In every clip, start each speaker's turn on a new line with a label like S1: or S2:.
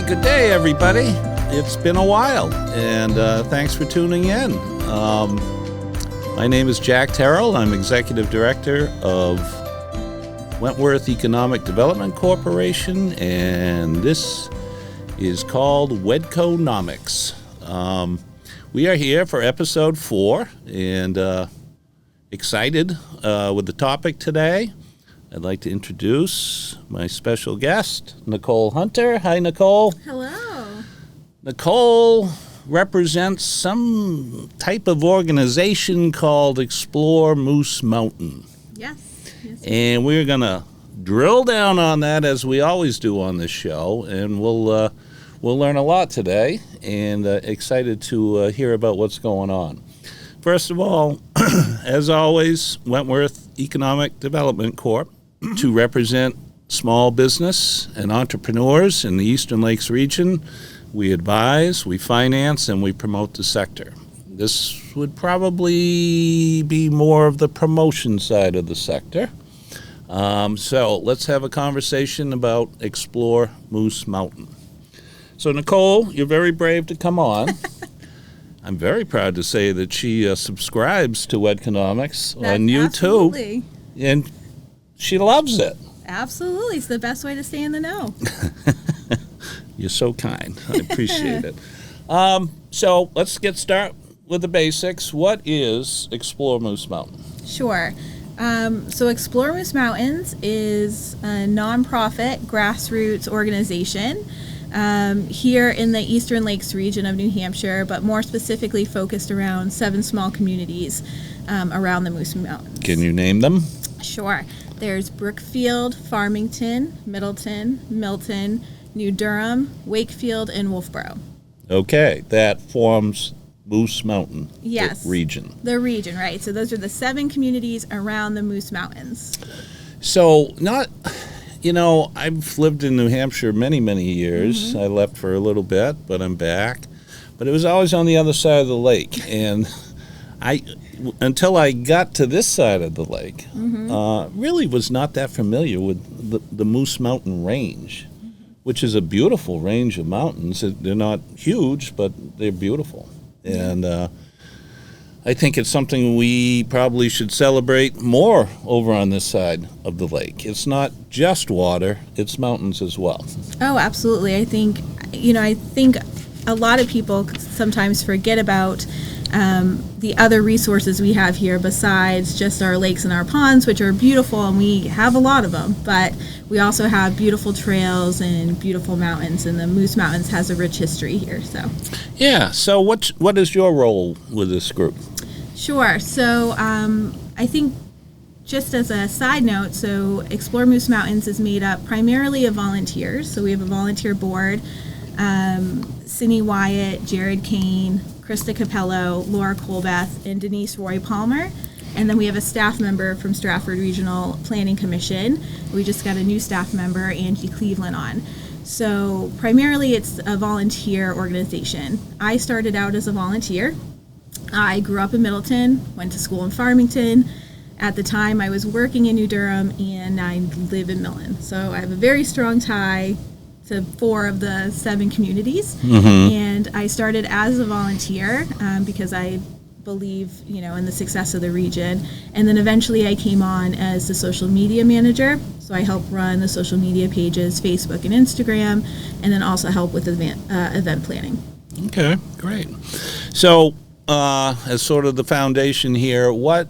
S1: Good day, everybody. It's been a while, and thanks for tuning in. My name is Jack Terrill. I'm Executive Director of Wentworth Economic Development Corporation, and this is called WEDCOnomics. We are here for episode 4, and excited with the topic today. I'd like to introduce my special guest, Nichole Hunter. Hi, Nichole.
S2: Hello.
S1: Nichole represents some type of organization called Explore Moose Mountain.
S2: Yes.
S1: And we're going to drill down on that as we always do on this show, and we'll learn a lot today, and excited to hear about what's going on. First of all, as always, Wentworth Economic Development Corp. To represent small business and entrepreneurs in the Eastern Lakes region. We advise, we finance, and we promote the sector. This would probably be more of the promotion side of the sector. So let's have a conversation about Explore Moose Mountain. So Nichole, you're very brave to come on. I'm very proud to say that she subscribes to WEDCOnomics on YouTube.
S2: Absolutely.
S1: And she loves it.
S2: Absolutely. It's the best way to stay in the know.
S1: You're so kind. I appreciate it. So let's get started with the basics. What is Explore Moose Mountain?
S2: Sure. So Explore Moose Mountains is a nonprofit grassroots organization here in the Eastern Lakes region of New Hampshire, but more specifically focused around 7 small communities around the Moose Mountains.
S1: Can you name them?
S2: Sure. There's Brookfield, Farmington, Middleton, Milton, New Durham, Wakefield, and Wolfeboro.
S1: Okay, that forms Moose Mountain.
S2: Yes.
S1: The region.
S2: The region, right. So those are the 7 communities around the Moose Mountains.
S1: So I've lived in New Hampshire many, many years. Mm-hmm. I left for a little bit, but I'm back. But it was always on the other side of the lake. And until I got to this side of the lake, really was not that familiar with the Moose Mountain Range, which is a beautiful range of mountains. They're not huge, but they're beautiful. And I think it's something we probably should celebrate more over on this side of the lake. It's not just water, it's mountains as well.
S2: Oh, absolutely. I think a lot of people sometimes forget about the other resources we have here besides just our lakes and our ponds, which are beautiful, and we have a lot of them, but we also have beautiful trails and beautiful mountains, and the Moose Mountains has a rich history here. So
S1: what is your role with this group?
S2: Sure. So I think just as a side note, so Explore Moose Mountains is made up primarily of volunteers. So we have a volunteer board, Cindy Wyatt, Jared Kane, Krista Capello, Laura Colbeth, and Denise Roy Palmer. And then we have a staff member from Stratford Regional Planning Commission. We just got a new staff member, Angie Cleveland, on. So primarily it's a volunteer organization. I started out as a volunteer. I grew up in Middleton, went to school in Farmington. At the time I was working in New Durham, and I live in Milton. So I have a very strong tie to 4 of the 7 communities. Mm-hmm. And I started as a volunteer because I believe, in the success of the region. And then eventually I came on as the social media manager. So I help run the social media pages, Facebook and Instagram, and then also help with event planning. Okay,
S1: great. So as sort of the foundation here, what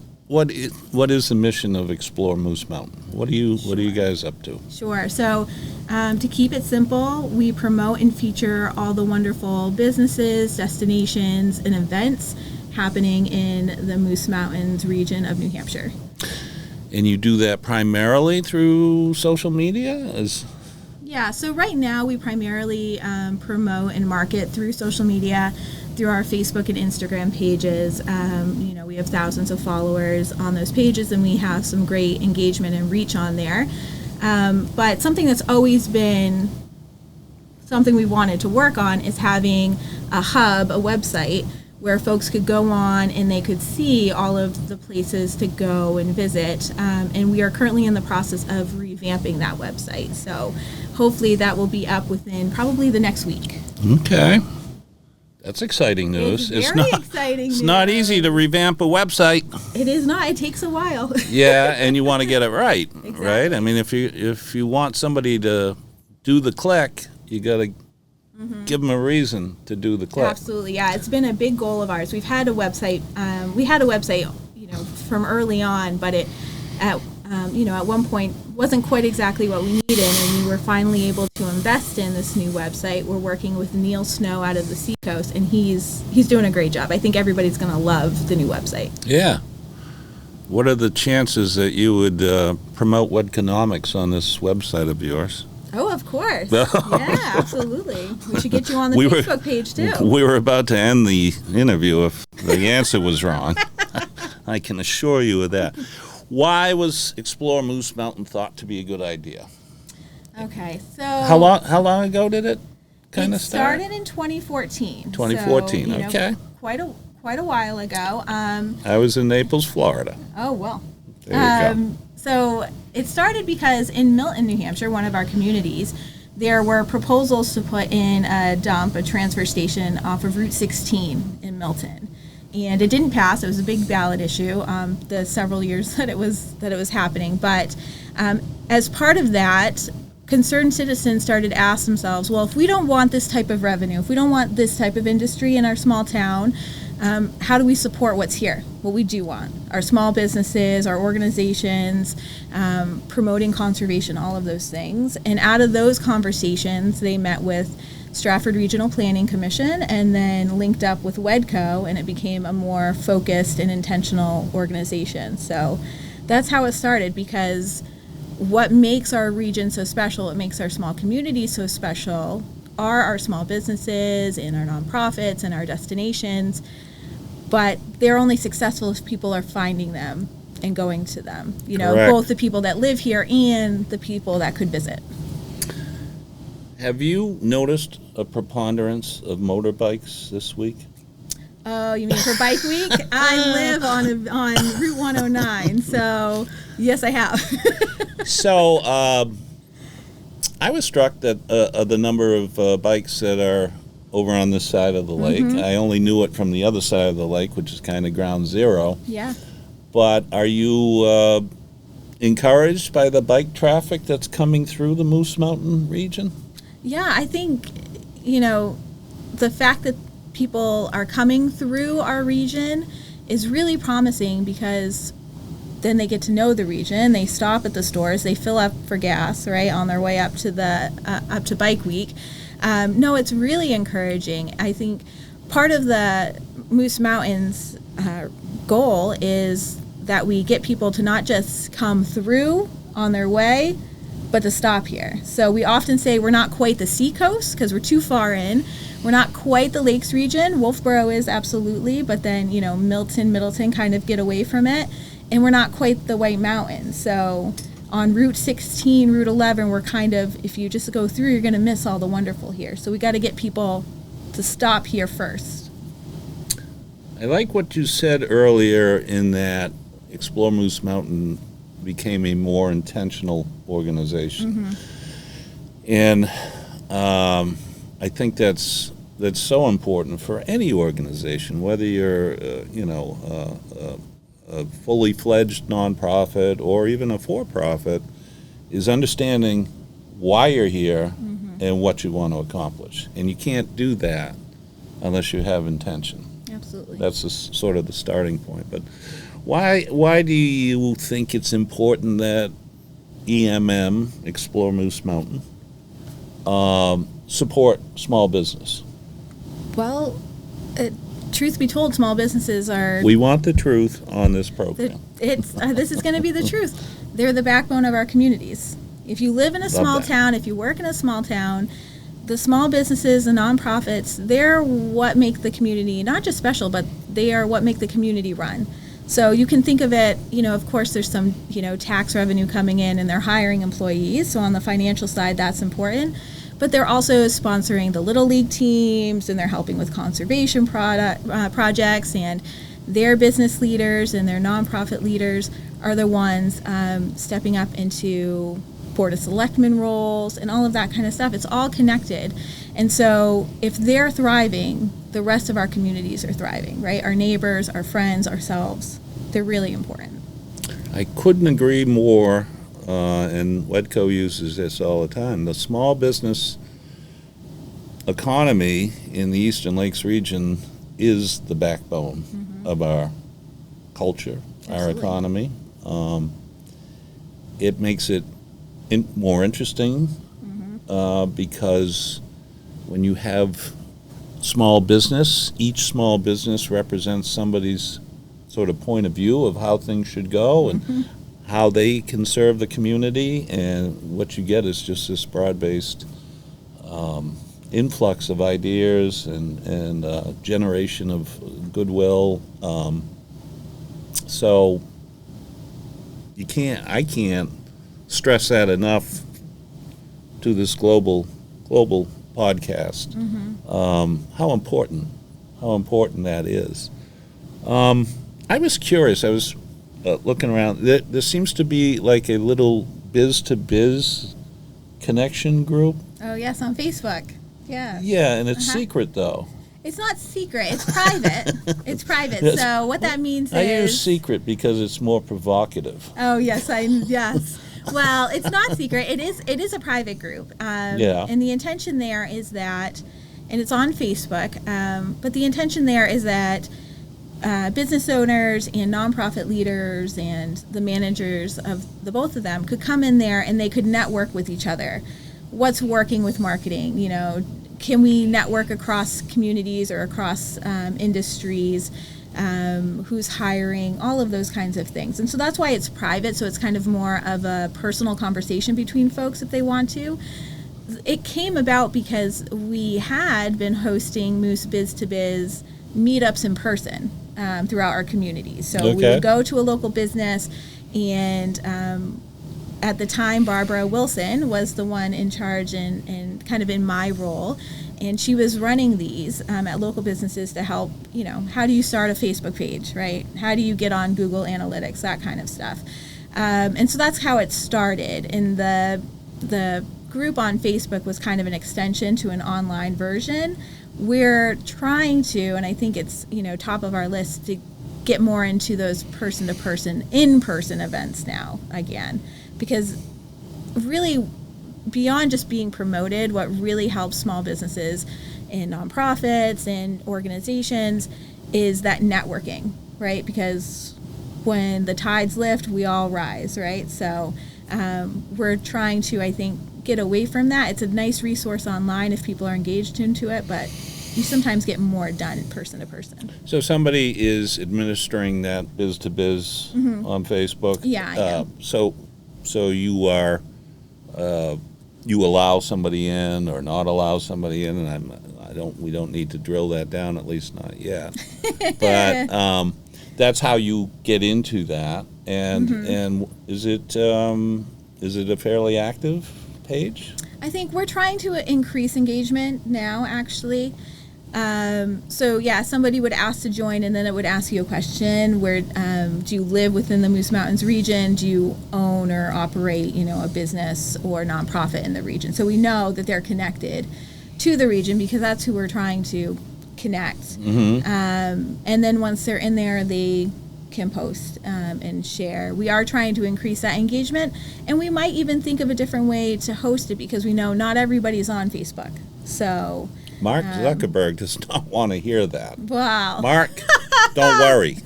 S1: is the mission of Explore Moose Mountain? What are you guys up to?
S2: Sure. So to keep it simple, we promote and feature all the wonderful businesses, destinations, and events happening in the Moose Mountains region of New Hampshire.
S1: And you do that primarily through social media?
S2: Yeah. So right now we primarily promote and market through social media, through our Facebook and Instagram pages. We have thousands of followers on those pages, and we have some great engagement and reach on there. But something that's always been something we wanted to work on is having a hub, a website, where folks could go on and they could see all of the places to go and visit. And we are currently in the process of revamping that website. So hopefully that will be up within probably the next week.
S1: Okay. That's exciting news.
S2: It's very exciting
S1: It's
S2: news.
S1: not easy to revamp a website.
S2: It is not. It takes a while.
S1: Yeah, and you want to get it right,
S2: Exactly.
S1: right? I mean, if you want somebody to do the click, you got to give them a reason to do the click.
S2: Absolutely, yeah. It's been a big goal of ours. We've had a website. We had a website, from early on, but it at one point wasn't quite exactly what we needed, and we were finally able to invest in this new website. We're working with Neil Snow out of the Seacoast, and he's doing a great job. I think everybody's going to love the new website.
S1: Yeah. What are the chances that you would promote WEDCOnomics on this website of yours?
S2: Oh, of course. Yeah, absolutely. We should get you on the Facebook page, too.
S1: We were about to end the interview if the answer was wrong. I can assure you of that. Why was Explore Moose Mountain thought to be a good idea?
S2: Okay, so...
S1: How long ago did it kind of start?
S2: It started in 2014.
S1: 2014,
S2: so,
S1: okay.
S2: Quite a while ago.
S1: I was in Naples, Florida.
S2: Oh, well.
S1: There you go.
S2: So it started because in Milton, New Hampshire, one of our communities, there were proposals to put in a transfer station off of Route 16 in Milton. And it didn't pass. It was a big ballot issue, the several years that it was happening. But as part of that, concerned citizens started to ask themselves, well, if we don't want this type of revenue, if we don't want this type of industry in our small town, how do we support what's here, what we do want? Our small businesses, our organizations, promoting conservation, all of those things. And out of those conversations, they met with Stratford Regional Planning Commission and then linked up with WEDCO, and it became a more focused and intentional organization. So that's how it started, because what makes our region so special, what makes our small community so special, are our small businesses and our nonprofits and our destinations, but they're only successful if people are finding them and going to them.
S1: Correct.
S2: Both the people that live here and the people that could visit.
S1: Have you noticed a preponderance of motorbikes this week?
S2: Oh, you mean for Bike Week? I live on Route 109, so yes, I have.
S1: So I was struck that the number of bikes that are over on this side of the lake. I only knew it from the other side of the lake, which is kind of ground zero.
S2: Yeah.
S1: But are you encouraged by the bike traffic that's coming through the Moose Mountain region?
S2: Yeah, I think, the fact that people are coming through our region is really promising, because then they get to know the region. They stop at the stores. They fill up for gas, right, on their way up to Bike Week. No, it's really encouraging. I think part of the Moose Mountains goal is that we get people to not just come through on their way, but to stop here. So we often say we're not quite the seacoast because we're too far in. We're not quite the lakes region. Wolfeboro is absolutely, but then, Milton, Middleton kind of get away from it. And we're not quite the White Mountains. So on Route 16, Route 11, we're kind of, if you just go through, you're going to miss all the wonderful here. So we got to get people to stop here first.
S1: I like what you said earlier in that Explore Moose Mountain became a more intentional organization. And I think that's so important for any organization, whether you're, a fully fledged nonprofit or even a for-profit, is understanding why you're here and what you want to accomplish. And you can't do that unless you have intention.
S2: Absolutely.
S1: That's sort of the starting point. But why do you think it's important that EMM, Explore Moose Mountain, support small business?
S2: Well, truth be told, small businesses are...
S1: We want the truth on this program.
S2: This is going to be the truth. They're the backbone of our communities. If you live in a small town, if you work in a small town, the small businesses, the nonprofits, they're what make the community not just special, but they are what make the community run. So you can think of it, of course there's some, tax revenue coming in and they're hiring employees. So on the financial side, that's important. but they're also sponsoring the Little League teams, and they're helping with conservation projects, and their business leaders and their nonprofit leaders are the ones stepping up into Board of Selectmen roles and all of that kind of stuff. It's all connected. And so if they're thriving, the rest of our communities are thriving, right? Our neighbors, our friends, ourselves, they're really important.
S1: I couldn't agree more, and WEDCO uses this all the time. The small business economy in the Eastern Lakes region is the backbone of our culture, our economy. It makes it more interesting because when you have small business, each small business represents somebody's sort of point of view of how things should go and how they can serve the community, and what you get is just this broad-based influx of ideas and generation of goodwill. So I can't stress that enough to this global podcast. How important that is. I was curious. I was looking around. There seems to be like a little biz-to-biz connection group.
S2: Oh, yes, on Facebook. Yeah.
S1: Yeah, and it's secret, though.
S2: It's not secret. It's private. It's private. So what that means
S1: I
S2: is...
S1: use secret because it's more provocative.
S2: Oh, yes. Yes. Well, it's not secret. It is a private group. And the intention there is that, and it's on Facebook, but the intention there is that business owners and nonprofit leaders and the managers of the both of them could come in there and they could network with each other. What's working with marketing? You know, can we network across communities or across industries? Who's hiring? All of those kinds of things. And so that's why it's private. So it's kind of more of a personal conversation between folks if they want to. It came about because we had been hosting Moose Biz to Biz meetups in person throughout our communities. So we would go to a local business, and at the time, Barbara Wilson was the one in charge and kind of in my role. And she was running these at local businesses to help, you know, how do you start a Facebook page, right? How do you get on Google Analytics, that kind of stuff. And so that's how it started. And the group on Facebook was kind of an extension to an online version. We're trying to, and I think it's, you know, top of our list to get more into those person-to-person, in-person events now again. Because really, beyond just being promoted, what really helps small businesses and nonprofits and organizations is that networking, right? Because when the tides lift, we all rise, right? So we're trying to, I think, get away from that. It's a nice resource online if people are engaged into it, but you sometimes get more done person to person.
S1: So somebody is administering that biz to biz on Facebook.
S2: Yeah, I am.
S1: So you are. You allow somebody in or not allow somebody in, and we don't need to drill that down, at least not yet. But that's how you get into that. And is it a fairly active page?
S2: I think we're trying to increase engagement now, actually. So yeah, somebody would ask to join, and then it would ask you a question. Where do you live within the Moose Mountains region? Do you own or operate, you know, a business or nonprofit in the region? So we know that they're connected to the region because that's who we're trying to connect. And then once they're in there, they can post and share. We are trying to increase that engagement, and we might even think of a different way to host it because we know not everybody's on Facebook. So
S1: Mark Zuckerberg does not want to hear that.
S2: Wow.
S1: Mark, don't worry.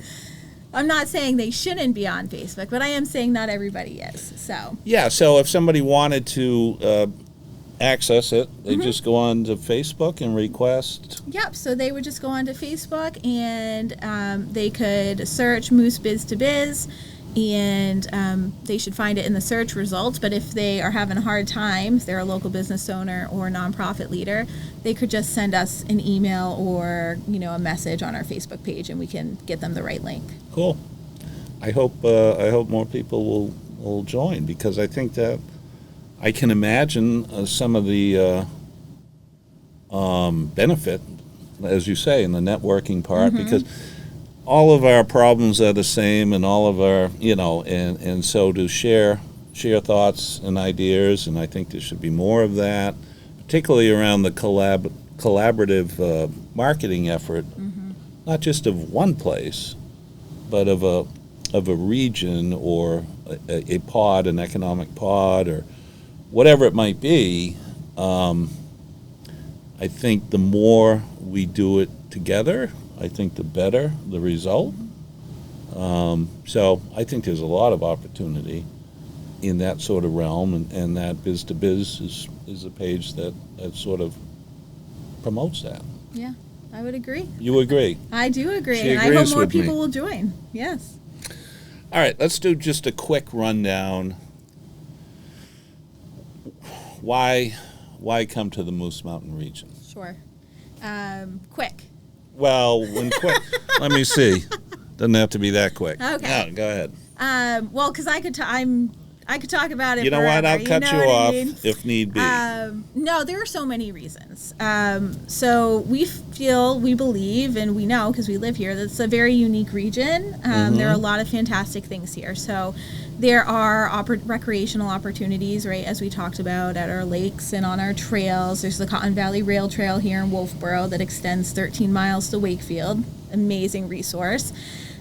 S2: I'm not saying they shouldn't be on Facebook, but I am saying not everybody is. So
S1: yeah, so if somebody wanted to access it, they just go on to Facebook and request.
S2: Yep, so they would just go onto Facebook and they could search Moose Biz to Biz, and they should find it in the search results. But if they are having a hard time, if they're a local business owner or a nonprofit leader, they could just send us an email or, you know, a message on our Facebook page, and we can get them the right link.
S1: Cool. I hope more people will join, because I think that I can imagine some of the benefit, as you say, in the networking part, because all of our problems are the same, and all of our, and so to share thoughts and ideas, and I think there should be more of that, particularly around the collaborative marketing effort, not just of one place, but of a region or a pod, an economic pod, or whatever it might be. I think the more we do it together, I think the better the result. So I think there's a lot of opportunity in that sort of realm, and that Biz to Biz is a page that sort of promotes that.
S2: Yeah, I would agree.
S1: You agree?
S2: I do agree,
S1: She
S2: and I hope
S1: agrees
S2: more
S1: with me.
S2: people will join. Yes.
S1: All right, let's do just a quick rundown. Why come to the Moose Mountain region?
S2: Sure. Quick.
S1: Well, when quick, let me see. Doesn't have to be that quick.
S2: Okay.
S1: No, go ahead.
S2: Well, because I could talk about it.
S1: You know
S2: forever,
S1: what? I'll cut you
S2: what I
S1: off
S2: mean?
S1: if need be.
S2: No, there are so many reasons. So we believe, and we know because we live here, that it's a very unique region. There are a lot of fantastic things here. So there are recreational opportunities, right, as we talked about, at our lakes and on our trails. There's the Cotton Valley Rail Trail here in Wolfeboro that extends 13 miles to Wakefield. Amazing resource.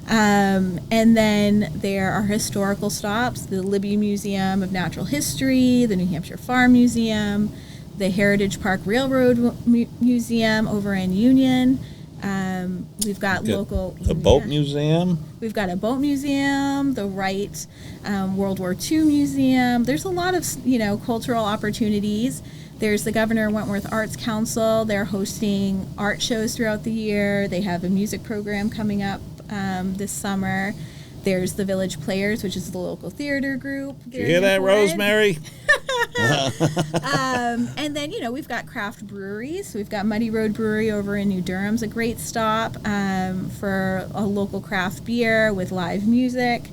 S2: And then there are historical stops, the Libby Museum of Natural History, the New Hampshire Farm Museum, the Heritage Park Railroad Museum over in Union. We've got local...
S1: A boat museum?
S2: We've got a boat museum, the Wright World War II Museum. There's a lot of, cultural opportunities. There's the Governor Wentworth Arts Council. They're hosting art shows throughout the year. They have a music program coming up this summer. There's the Village Players, which is the local theater group.
S1: Did you hear that, Rosemary?
S2: And then, we've got craft breweries. So we've got Muddy Road Brewery over in New Durham's a great stop for a local craft beer with live music.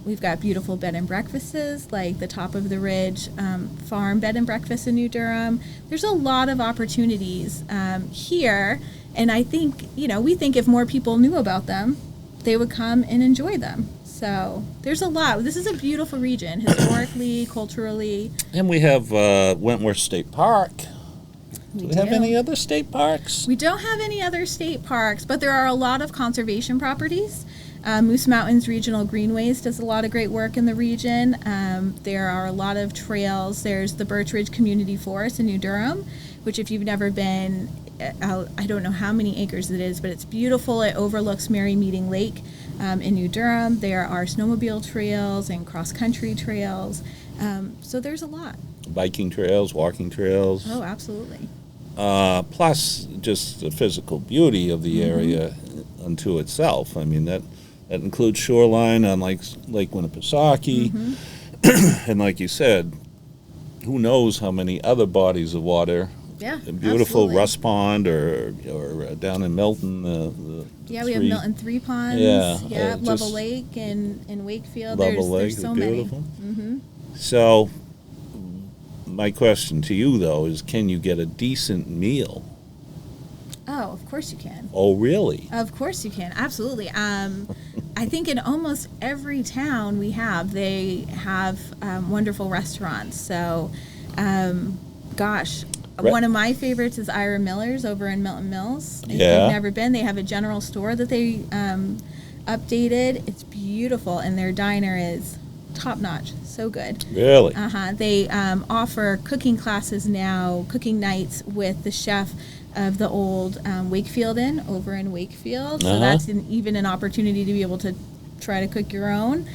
S2: We've got beautiful bed and breakfasts like the Top of the Ridge Farm Bed and Breakfast in New Durham. There's a lot of opportunities here, and I think, we think if more people knew about them, they would come and enjoy them. So there's a lot. This is a beautiful region, historically, culturally.
S1: And we have Wentworth State Park. Do we have any other state parks?
S2: We don't have any other state parks, but there are a lot of conservation properties. Moose Mountains Regional Greenways does a lot of great work in the region. There are a lot of trails. There's the Birch Ridge Community Forest in New Durham, which if you've never been, I don't know how many acres it is, but it's beautiful. It overlooks Merry Meeting Lake in New Durham. There are snowmobile trails and cross-country trails. So there's a lot.
S1: Biking trails, walking trails.
S2: Oh, absolutely.
S1: Plus just the physical beauty of the area unto itself. I mean, that includes shoreline on Lake Winnipesaukee. And like you said, who knows how many other bodies of water.
S2: Yeah,
S1: Beautiful
S2: absolutely.
S1: Russ Pond or down in Milton.
S2: We have Milton Three Ponds.
S1: Yeah,
S2: Level Lake in Wakefield.
S1: Level Lake
S2: there's so
S1: is
S2: many.
S1: beautiful. So my question to you, though, is can you get a decent meal?
S2: Oh, of course you can.
S1: Oh, really?
S2: Of course you can. Absolutely. I think in almost every town they have wonderful restaurants. So, one of my favorites is Ira Miller's over in Milton Mills. If you've never been, they have a general store that they updated. It's beautiful, and their diner is top notch. So good.
S1: Really?
S2: They offer cooking classes now, cooking nights with the chef of the old Wakefield Inn over in Wakefield. So that's even an opportunity to be able to try to cook your own.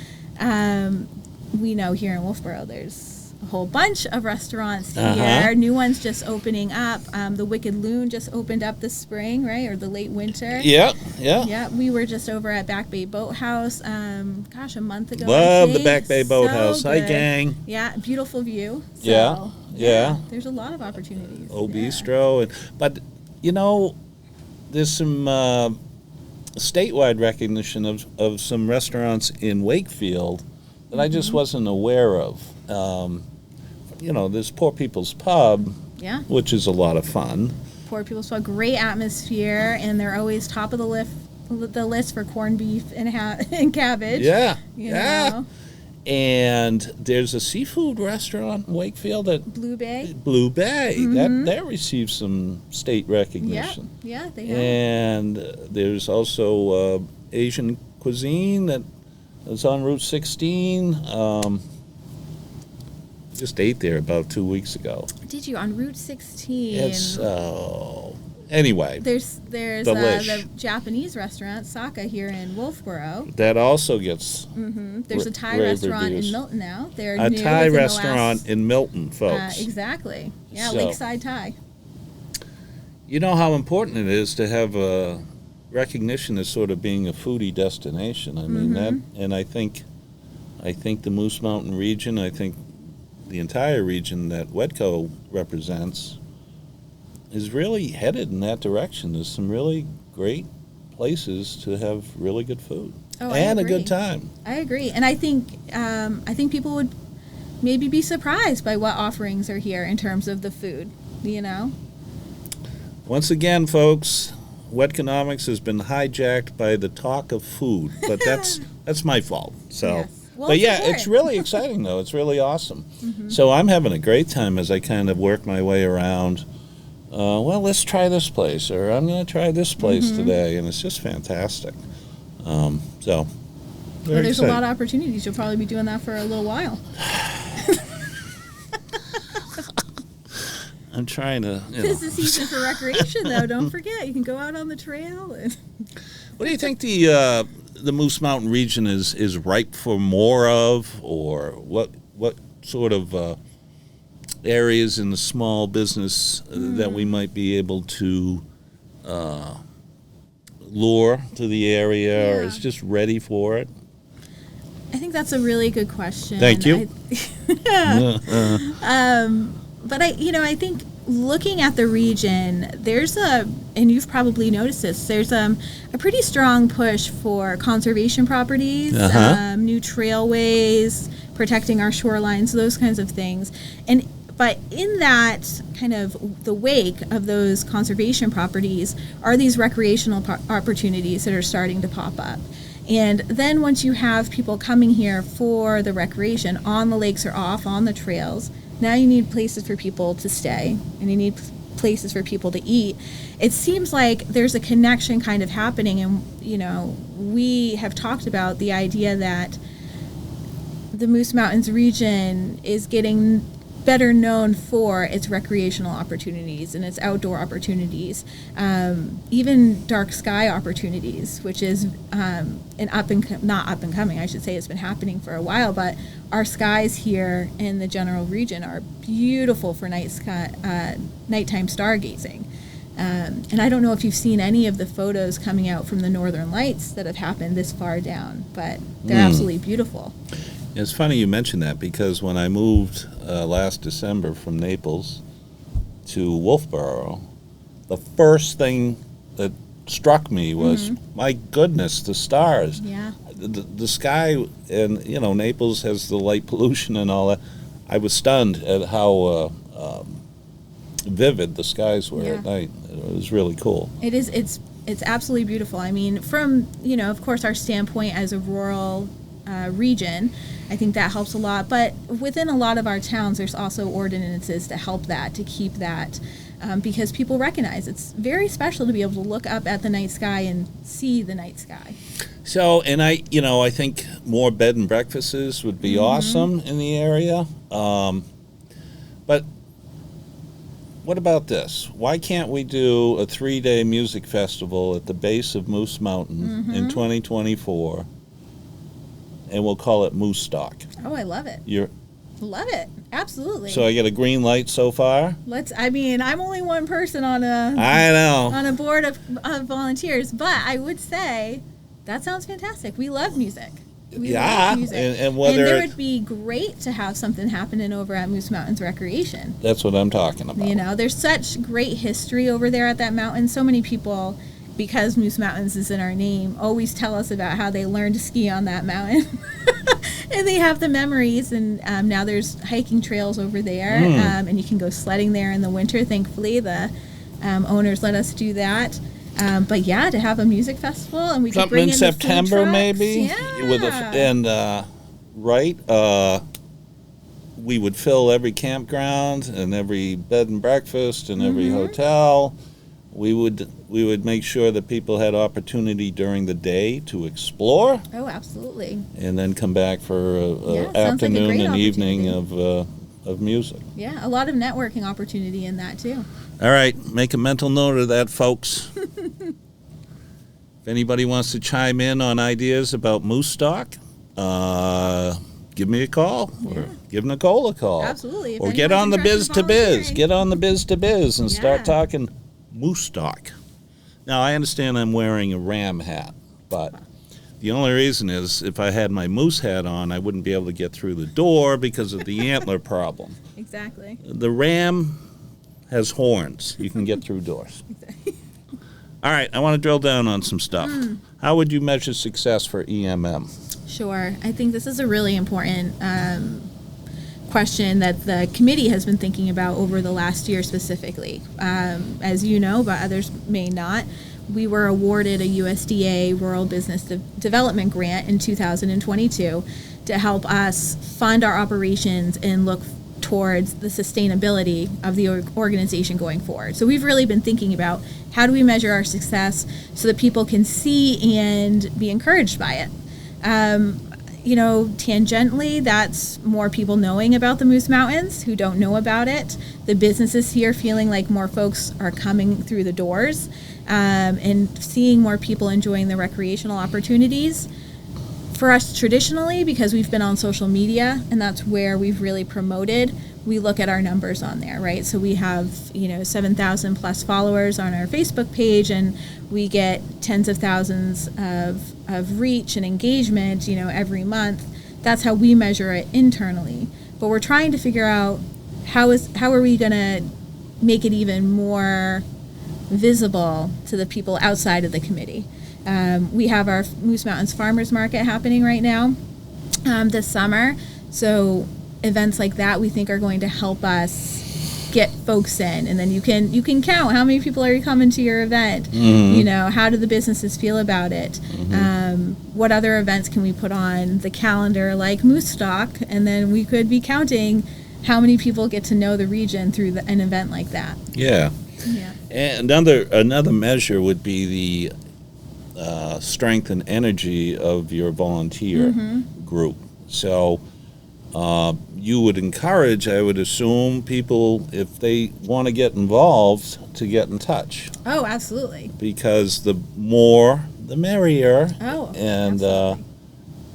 S2: We know here in Wolfeboro there's a whole bunch of restaurants here. New ones just opening up. The Wicked Loon just opened up this spring, right? Or the late winter.
S1: Yeah.
S2: Yeah, we were just over at Back Bay Boathouse, a month ago.
S1: Love the Back Bay Boathouse. Hi,
S2: good.
S1: gang.
S2: Yeah, beautiful view.
S1: Yeah.
S2: There's a lot of opportunities.
S1: Bistro. But, there's some statewide recognition of some restaurants in Wakefield that I just wasn't aware of. this Poor People's Pub,
S2: Yeah.
S1: which is a lot of fun.
S2: Poor People's Pub, great atmosphere, and they're always top of the list for corned beef and cabbage.
S1: Yeah,
S2: you
S1: yeah.
S2: know.
S1: And there's a seafood restaurant in Wakefield that
S2: Blue Bay.
S1: that received some state recognition.
S2: Yeah, they have.
S1: And there's also Asian cuisine that is on Route 16. Just ate there about 2 weeks ago.
S2: Did you on Route 16?
S1: It's anyway.
S2: There's
S1: Delish.
S2: the Japanese restaurant Saka here in Wolfeboro.
S1: That also gets
S2: There's a Thai
S1: rave
S2: restaurant
S1: reviews.
S2: in Milton now. They're
S1: A
S2: new
S1: Thai
S2: within the
S1: restaurant
S2: last-
S1: in Milton, folks.
S2: Exactly. Yeah,
S1: So-
S2: Lakeside Thai.
S1: You know how important it is to have a recognition as sort of being a foodie destination. I mean that, and I think the Moose Mountain region, I think the entire region that WEDCO represents is really headed in that direction. There's some really great places to have really good food
S2: Oh, I
S1: and a
S2: agree.
S1: good time.
S2: I agree, and I think people would maybe be surprised by what offerings are here in terms of the food. You know.
S1: Once again, folks, WEDCOnomics has been hijacked by the talk of food, but that's my fault. So.
S2: Yes. Well,
S1: But yeah,
S2: support.
S1: it's really exciting though. It's really awesome. So I'm having a great time as I kind of work my way around. Well, let's try this place, or I'm going to try this place today, and it's just fantastic. So,
S2: Well,
S1: very
S2: there's a lot
S1: exciting.
S2: of opportunities. You'll probably be doing that for a little while.
S1: I'm trying to.
S2: This is the season for recreation, though. Don't forget, you can go out on the trail. And
S1: What do you think the Moose Mountain region is ripe for more of, or what sort of areas in the small business that we might be able to lure to the area, or
S2: Yeah.
S1: is just ready for it?
S2: I think that's a really good question.
S1: Thank you.
S2: But I think looking at the region, and you've probably noticed this, there's a pretty strong push for conservation properties, new trailways, protecting our shorelines, those kinds of things. But in that kind of the wake of those conservation properties are these recreational opportunities that are starting to pop up. And then once you have people coming here for the recreation on the lakes or off on the trails, now you need places for people to stay and you need places for people to eat. It seems like there's a connection kind of happening, and we have talked about the idea that the Moose Mountains region is getting better known for its recreational opportunities and its outdoor opportunities, even dark sky opportunities, which is not up and coming, I should say. It's been happening for a while, but our skies here in the general region are beautiful for nighttime stargazing. And I don't know if you've seen any of the photos coming out from the Northern Lights that have happened this far down, but they're absolutely beautiful.
S1: It's funny you mention that, because when I moved last December from Naples to Wolfeboro, the first thing that struck me was, my goodness, the stars.
S2: Yeah.
S1: The sky, and Naples has the light pollution and all that. I was stunned at how vivid the skies were at night. It was really cool.
S2: It is. It's absolutely beautiful. I mean, from of course, our standpoint as a rural region, I think that helps a lot. But within a lot of our towns, there's also ordinances to help that, to keep that, because people recognize it's very special to be able to look up at the night sky and see the night sky.
S1: So, and I think more bed and breakfasts would be awesome in the area. But what about this? Why can't we do a 3-day music festival at the base of Moose Mountain in 2024, and we'll call it Moose Stock?
S2: Oh, I love it. Love it. Absolutely.
S1: So I get a green light so far?
S2: I'm only one person on
S1: I know.
S2: a board of volunteers, but I would say that sounds fantastic. We love music. We love music.
S1: And whether
S2: there would be great to have something happening over at Moose Mountains Recreation.
S1: that's what I'm talking about.
S2: There's such great history over there at that mountain. So many people, because Moose Mountains is in our name, always tell us about how they learned to ski on that mountain. And they have the memories, and now there's hiking trails over there, and you can go sledding there in the winter. Thankfully, the owners let us do that. But yeah, to have a music festival, and we could
S1: Something
S2: bring
S1: in
S2: in
S1: September,
S2: the food trucks.
S1: maybe.
S2: Yeah.
S1: We would fill every campground and every bed and breakfast and every hotel. We would make sure that people had opportunity during the day to explore.
S2: Oh, absolutely.
S1: And then come back for
S2: sounds
S1: afternoon
S2: like a great
S1: and evening
S2: opportunity.
S1: of music.
S2: Yeah, a lot of networking opportunity in that too.
S1: All right, make a mental note of that, folks. If anybody wants to chime in on ideas about moose stock, give me a call or give Nichole a call.
S2: Absolutely. If
S1: Or get on the
S2: anyone's
S1: biz to
S2: interested in
S1: biz.
S2: volunteering.
S1: Get on the biz to biz and start
S2: Yeah.
S1: talking moose stock. Now, I understand I'm wearing a ram hat, but the only reason is if I had my moose hat on, I wouldn't be able to get through the door because of the antler problem.
S2: Exactly.
S1: The ram has horns. You can get through doors. All right, I want to drill down on some stuff. How would you measure success for EMM?
S2: Sure. I think this is a really important question that the committee has been thinking about over the last year specifically. As you know, but others may not, we were awarded a USDA Rural Business Development Grant in 2022 to help us fund our operations and look towards the sustainability of the organization going forward. So we've really been thinking about how do we measure our success so that people can see and be encouraged by it. Tangentially, that's more people knowing about the Moose Mountains who don't know about it. The businesses here feeling like more folks are coming through the doors, and seeing more people enjoying the recreational opportunities. For us traditionally, because we've been on social media and that's where we've really promoted, we look at our numbers on there, right? So we have, 7,000 plus followers on our Facebook page, and we get tens of thousands of reach and engagement, every month. That's how we measure it internally. But we're trying to figure out how are we going to make it even more visible to the people outside of the committee. We have our Moose Mountains Farmers Market happening right now this summer. So events like that we think are going to help us get folks in, and then you can count how many people are coming to your event. How do the businesses feel about it? What other events can we put on the calendar like Moose Stock, and then we could be counting how many people get to know the region through an event like that.
S1: Yeah. And another measure would be the strength and energy of your volunteer group. So you would encourage, I would assume, people, if they want to get involved, to get in touch.
S2: Oh, absolutely.
S1: Because the more, the merrier.
S2: Oh,
S1: and
S2: absolutely.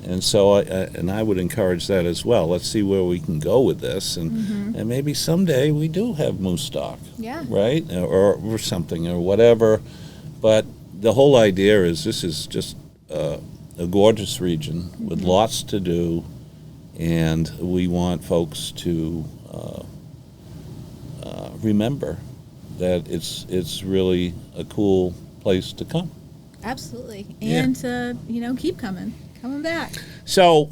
S1: And so I would encourage that as well. Let's see where we can go with this, and maybe someday we do have moose stock.
S2: Yeah.
S1: Right, or something or whatever, but the whole idea is this is just a gorgeous region with lots to do, and we want folks to remember that it's really a cool place to come.
S2: Absolutely. And to, keep coming back.
S1: So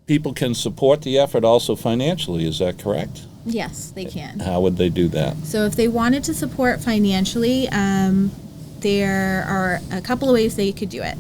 S1: people can support the effort also financially, is that correct?
S2: Yes, they can.
S1: How would they do that?
S2: So if they wanted to support financially, there are a couple of ways they could do it.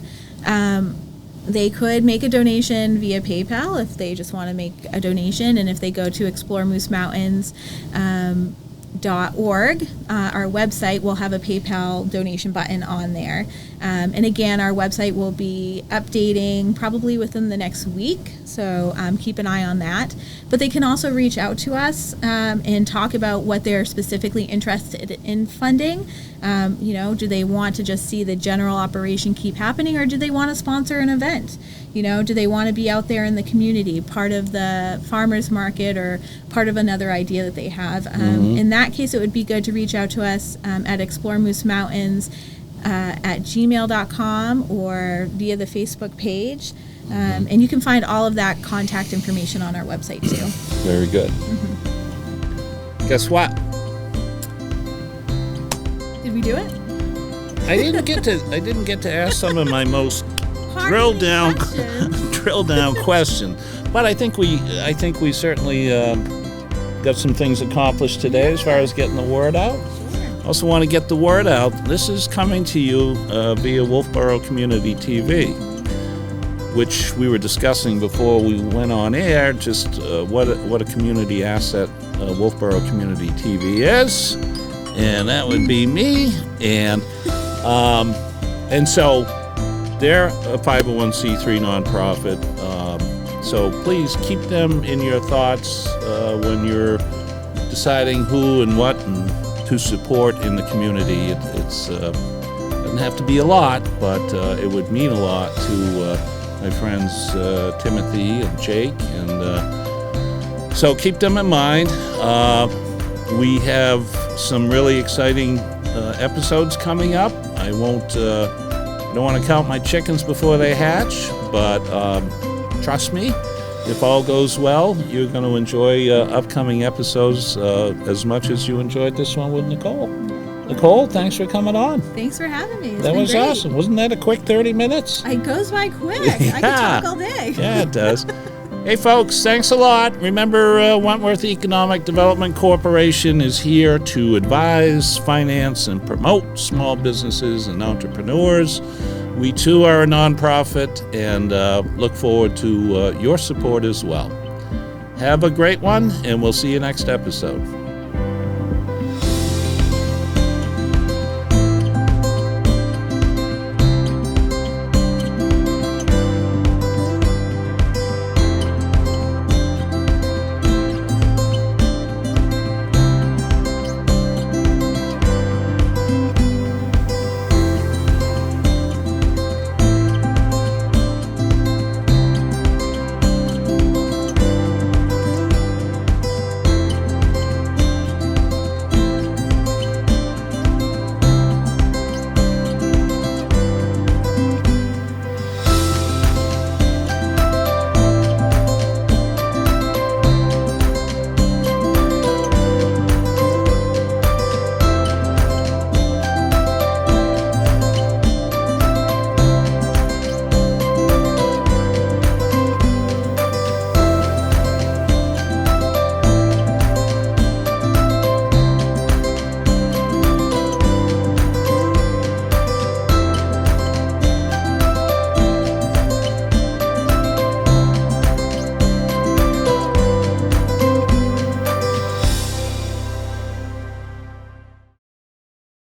S2: They could make a donation via PayPal if they just want to make a donation, and if they go to exploremoosemountains.org, our website will have a PayPal donation button on there. And again, our website will be updating probably within the next week, so keep an eye on that. But they can also reach out to us and talk about what they're specifically interested in funding. Do they want to just see the general operation keep happening, or do they want to sponsor an event? Do they want to be out there in the community, part of the farmers market or part of another idea that they have? In that case, it would be good to reach out to us at exploremoosemountains at gmail.com or via the Facebook page. And you can find all of that contact information on our website too.
S1: Very good. Guess what?
S2: Did we do it?
S1: I didn't get to ask some of my most drilled down
S2: questions.
S1: drill down question. But I think we certainly got some things accomplished today as far as getting the word out. Also want to get the word out. This is coming to you via Wolfeboro Community TV, which we were discussing before we went on air, just what a community asset Wolfeboro Community TV is, and that would be me. And so they're a 501c3 nonprofit. So please keep them in your thoughts when you're deciding who and what and to support in the community. It doesn't have to be a lot, but it would mean a lot to my friends Timothy and Jake, and so keep them in mind. We have some really exciting episodes coming up. I don't want to count my chickens before they hatch, but trust me, if all goes well, you're going to enjoy upcoming episodes as much as you enjoyed this one with Nichole. Nichole, thanks for coming on.
S2: Thanks for having me.
S1: That was great. Awesome. Wasn't that a quick 30 minutes?
S2: It goes by quick. Yeah. I could talk all day.
S1: Yeah, it does. Hey, folks, thanks a lot. Remember, Wentworth Economic Development Corporation is here to advise, finance, and promote small businesses and entrepreneurs. We, too, are a nonprofit and look forward to your support as well. Have a great one, and we'll see you next episode.